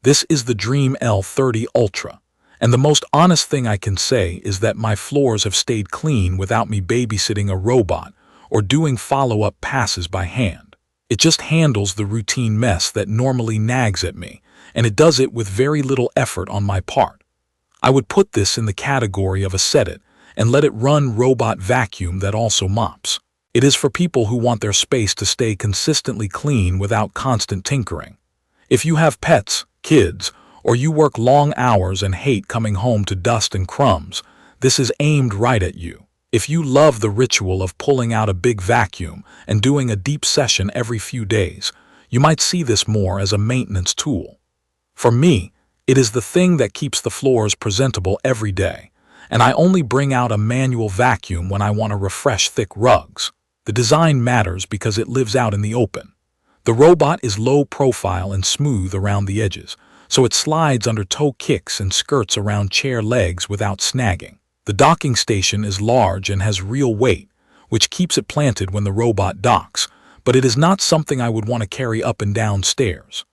This is the Dreame L30 Ultra, and the most honest thing I can say is that my floors have stayed clean without me babysitting a robot or doing follow-up passes by hand. It just handles the routine mess that normally nags at me, and it does it with very little effort on my part. I would put this in the category of a set it and let it run robot vacuum that also mops. It is for people who want their space to stay consistently clean without constant tinkering. If you have pets, kids, or you work long hours and hate coming home to dust and crumbs, this is aimed right at you. If you love the ritual of pulling out a big vacuum and doing a deep session every few days, you might see this more as a maintenance tool. For me, it is the thing that keeps the floors presentable every day, and I only bring out a manual vacuum when I want to refresh thick rugs. The design matters because it lives out in the open. The robot is low profile and smooth around the edges, so it slides under toe kicks and skirts around chair legs without snagging. The docking station is large and has real weight, which keeps it planted when the robot docks, but it is not something I would want to carry up and down stairs.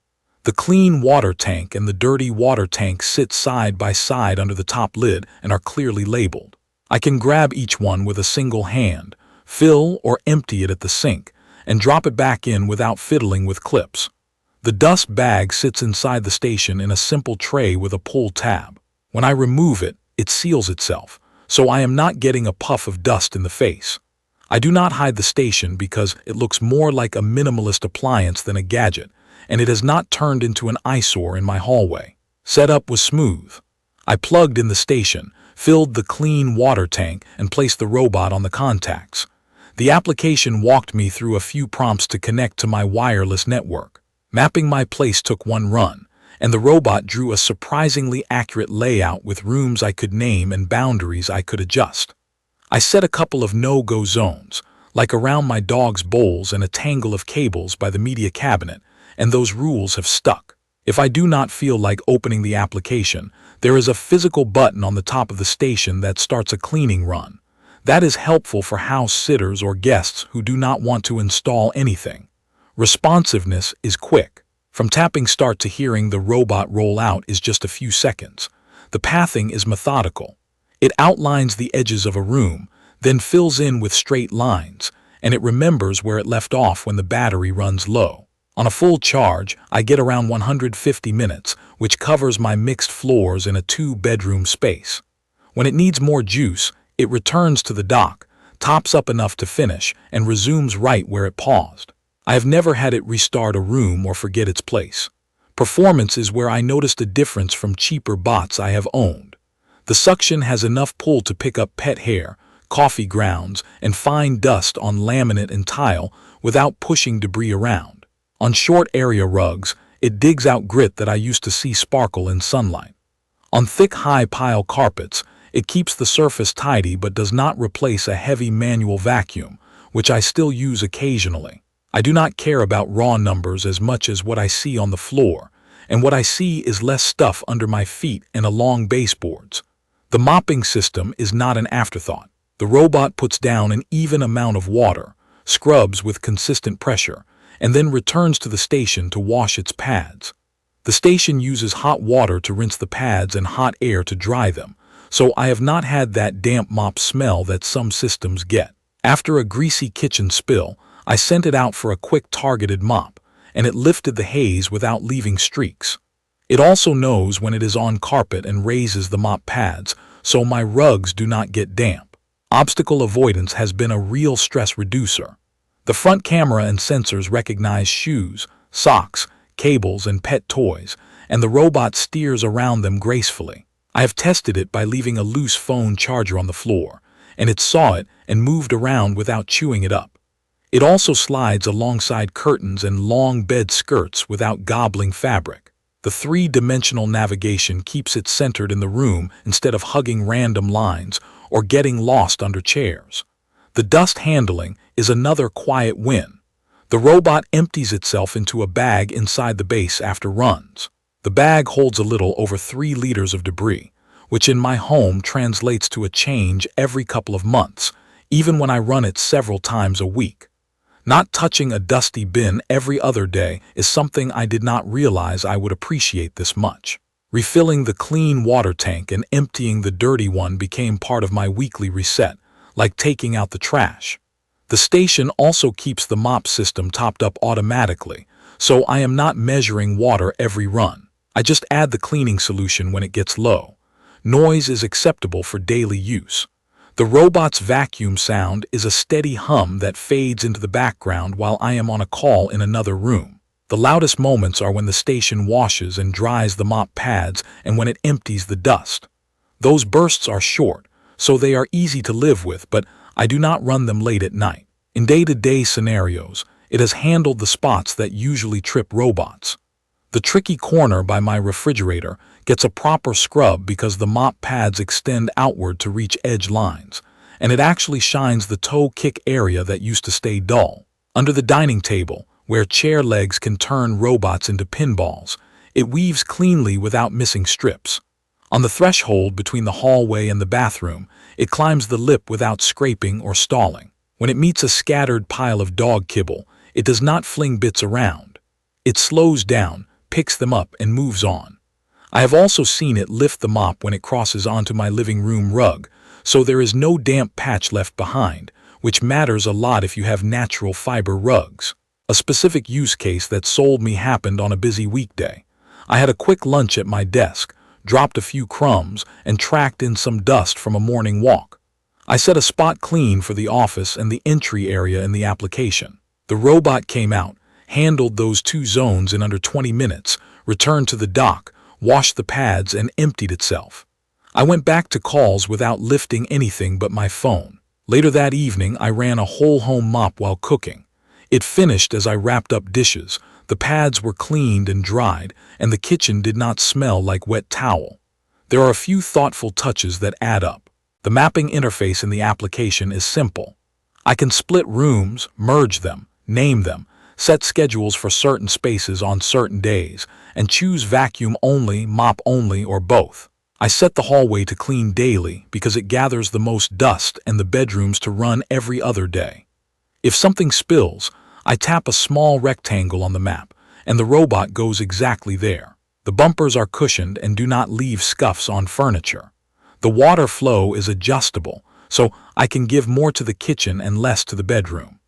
The clean water tank and the dirty water tank sit side by side under the top lid and are clearly labeled. I can grab each one with a single hand, fill or empty it at the sink, and drop it back in without fiddling with clips. The dust bag sits inside the station in a simple tray with a pull tab. When I remove it, it seals itself, so I am not getting a puff of dust in the face. I do not hide the station because it looks more like a minimalist appliance than a gadget, and it has not turned into an eyesore in my hallway. Setup was smooth. I plugged in the station, filled the clean water tank, and placed the robot on the contacts. The application walked me through a few prompts to connect to my wireless network. Mapping my place took one run, and the robot drew a surprisingly accurate layout with rooms I could name and boundaries I could adjust. I set a couple of no-go zones, like around my dog's bowls and a tangle of cables by the media cabinet, and those rules have stuck. If I do not feel like opening the application, there is a physical button on the top of the station that starts a cleaning run. That is helpful for house sitters or guests who do not want to install anything. Responsiveness is quick. From tapping start to hearing the robot roll out is just a few seconds. The pathing is methodical. It outlines the edges of a room, then fills in with straight lines, and it remembers where it left off when the battery runs low. On a full charge, I get around 150 minutes, which covers my mixed floors in a 2-bedroom space. When it needs more juice, it returns to the dock, tops up enough to finish, and resumes right where it paused. I have never had it restart a room or forget its place. Performance is where I noticed a difference from cheaper bots I have owned. The suction has enough pull to pick up pet hair, coffee grounds, and fine dust on laminate and tile without pushing debris around. On short area rugs, it digs out grit that I used to see sparkle in sunlight. On thick high-pile carpets, it keeps the surface tidy but does not replace a heavy manual vacuum, which I still use occasionally. I do not care about raw numbers as much as what I see on the floor, and what I see is less stuff under my feet and along baseboards. The mopping system is not an afterthought. The robot puts down an even amount of water, scrubs with consistent pressure, and then returns to the station to wash its pads. The station uses hot water to rinse the pads and hot air to dry them, so I have not had that damp mop smell that some systems get. After a greasy kitchen spill, I sent it out for a quick targeted mop, and it lifted the haze without leaving streaks. It also knows when it is on carpet and raises the mop pads, so my rugs do not get damp. Obstacle avoidance has been a real stress reducer. The front camera and sensors recognize shoes, socks, cables, and pet toys, and the robot steers around them gracefully. I have tested it by leaving a loose phone charger on the floor, and it saw it and moved around without chewing it up. It also slides alongside curtains and long bed skirts without gobbling fabric. The 3-dimensional navigation keeps it centered in the room instead of hugging random lines or getting lost under chairs. The dust handling is another quiet win. The robot empties itself into a bag inside the base after runs. The bag holds a little over 3 liters of debris, which in my home translates to a change every couple of months, even when I run it several times a week. Not touching a dusty bin every other day is something I did not realize I would appreciate this much. Refilling the clean water tank and emptying the dirty one became part of my weekly reset, like taking out the trash. The station also keeps the mop system topped up automatically, so I am not measuring water every run. I just add the cleaning solution when it gets low. Noise is acceptable for daily use. The robot's vacuum sound is a steady hum that fades into the background while I am on a call in another room. The loudest moments are when the station washes and dries the mop pads and when it empties the dust. Those bursts are short, so they are easy to live with, but I do not run them late at night. In day-to-day scenarios, it has handled the spots that usually trip robots. The tricky corner by my refrigerator gets a proper scrub because the mop pads extend outward to reach edge lines, and it actually shines the toe kick area that used to stay dull. Under the dining table, where chair legs can turn robots into pinballs, it weaves cleanly without missing strips. On the threshold between the hallway and the bathroom, it climbs the lip without scraping or stalling. When it meets a scattered pile of dog kibble, it does not fling bits around. It slows down, picks them up, and moves on. I have also seen it lift the mop when it crosses onto my living room rug, so there is no damp patch left behind, which matters a lot if you have natural fiber rugs. A specific use case that sold me happened on a busy weekday. I had a quick lunch at my desk, dropped a few crumbs, and tracked in some dust from a morning walk. I set a spot clean for the office and the entry area in the application. The robot came out, handled those two zones in under 20 minutes, returned to the dock, washed the pads, and emptied itself. I went back to calls without lifting anything but my phone. Later that evening, I ran a whole home mop while cooking. It finished as I wrapped up dishes. The pads were cleaned and dried, and the kitchen did not smell like wet towel. There are a few thoughtful touches that add up. The mapping interface in the application is simple. I can split rooms, merge them, name them, set schedules for certain spaces on certain days, and choose vacuum only, mop only, or both. I set the hallway to clean daily because it gathers the most dust, and the bedrooms to run every other day. If something spills, I tap a small rectangle on the map, and the robot goes exactly there. The bumpers are cushioned and do not leave scuffs on furniture. The water flow is adjustable, so I can give more to the kitchen and less to the bedroom.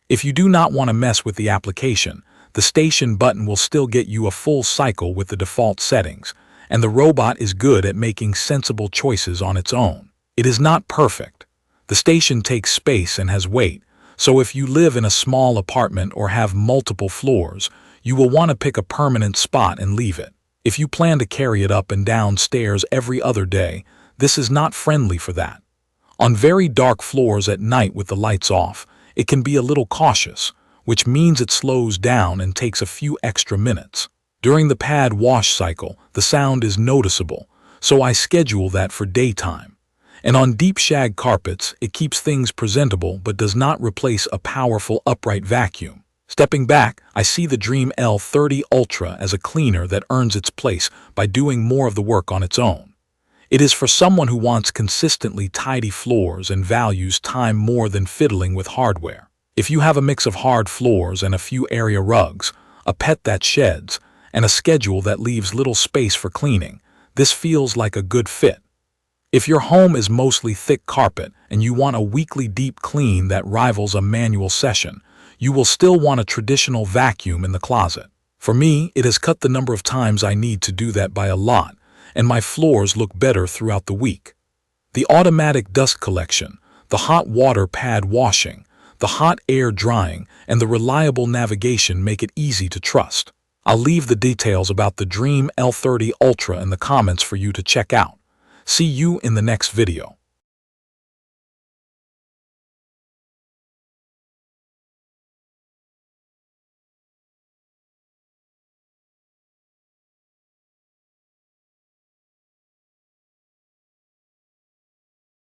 If you do not want to mess with the application, the station button will still get you a full cycle with the default settings, and the robot is good at making sensible choices on its own. It is not perfect. The station takes space and has weight, so if you live in a small apartment or have multiple floors, you will want to pick a permanent spot and leave it. If you plan to carry it up and down stairs every other day, this is not friendly for that. On very dark floors at night with the lights off, it can be a little cautious, which means it slows down and takes a few extra minutes. During the pad wash cycle, the sound is noticeable, so I schedule that for daytime. And on deep shag carpets, it keeps things presentable but does not replace a powerful upright vacuum. Stepping back, I see the Dreame L30 Ultra as a cleaner that earns its place by doing more of the work on its own. It is for someone who wants consistently tidy floors and values time more than fiddling with hardware. If you have a mix of hard floors and a few area rugs, a pet that sheds, and a schedule that leaves little space for cleaning, this feels like a good fit. If your home is mostly thick carpet and you want a weekly deep clean that rivals a manual session, you will still want a traditional vacuum in the closet. For me, it has cut the number of times I need to do that by a lot, and my floors look better throughout the week. The automatic dust collection, the hot water pad washing, the hot air drying, and the reliable navigation make it easy to trust. I'll leave the details about the Dreame L30 Ultra in the comments for you to check out. See you in the next video.